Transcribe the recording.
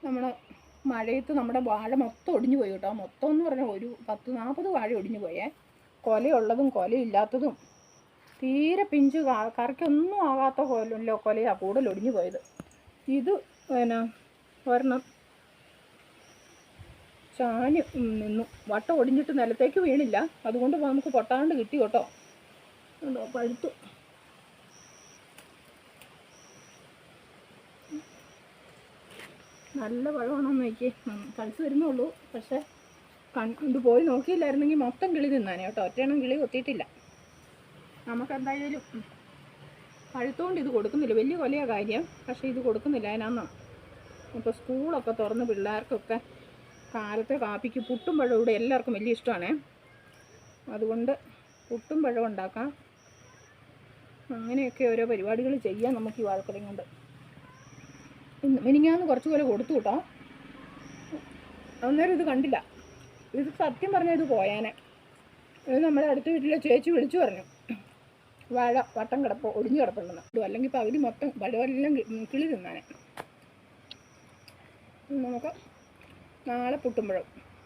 നമ്മുടെ മഴയത്ത് നമ്മുടെ വാഴ മൊത്തം ഒടിഞ്ഞു പോയി കേട്ടോ. മൊത്തം എന്ന് പറഞ്ഞാൽ ഒരു 10-40 വാഴ ഒടിഞ്ഞു പോയേ. കൊലയുള്ളതും കൊലയില്ലാത്തതും തീരെ പിഞ്ച് കറിക്കൊന്നും ആകാത്ത കൊലയാണ് കൂടുതൽ ഒടിഞ്ഞു പോയത്. ഇത് പിന്നെ ഒരെണ്ണം ചാഞ്ഞ് നിന്നു. വട്ടം ഒടിഞ്ഞിട്ട് നിലത്തേക്ക് വീണില്ല, അതുകൊണ്ട് നമുക്ക് പൊട്ടാണ്ട് കിട്ടി കേട്ടോ. പഴുത്തു. നല്ല പഴമാണെന്ന് നോക്കി. പഴുത്ത് വരുന്നുള്ളൂ. പക്ഷെ ഇത് പോയി നോക്കിയില്ലായിരുന്നെങ്കിൽ മൊത്തം കിളി തിന്നാനേ കേട്ടോ. ഒറ്റയെണ്ണം കിളി കൊത്തിയിട്ടില്ല. നമുക്കെന്തായാലും പഴുത്തോണ്ട് ഇത് കൊടുക്കുന്നില്ല. വലിയ കൊലയാണ് കാര്യം, പക്ഷേ ഇത് കൊടുക്കുന്നില്ല. അതിനാന്നാ ഇപ്പോൾ സ്കൂളൊക്കെ തുറന്ന് പിള്ളേർക്കൊക്കെ കാലത്തെ കാപ്പിക്ക് പുട്ടും പഴവും ഇവിടെ എല്ലാവർക്കും വലിയ ഇഷ്ടമാണ്. അതുകൊണ്ട് പുട്ടും പഴവും ഉണ്ടാക്കാം. അങ്ങനെയൊക്കെ ഓരോ പരിപാടികൾ ചെയ്യാം നമുക്ക് ഈ വാഴക്കൊലയും കൊണ്ട്. മിനിങ്ങാന്ന് കുറച്ച് പോലെ കൊടുത്തു കേട്ടോ. അന്നേരം ഇത് കണ്ടില്ല. ഇത് സത്യം പറഞ്ഞാൽ ഇത് പോയാനെ. ഇത് നമ്മുടെ അടുത്ത വീട്ടിലെ ചേച്ചി വിളിച്ചു പറഞ്ഞു, വാഴ വട്ടം ഒടിഞ്ഞു കിടപ്പുണ്ടെന്ന്. അല്ലെങ്കിൽ പകുതി മൊത്തം പഴമെല്ലാം കിളി തിന്നാനെ. നമുക്ക് നാളെ പുട്ടും പഴവും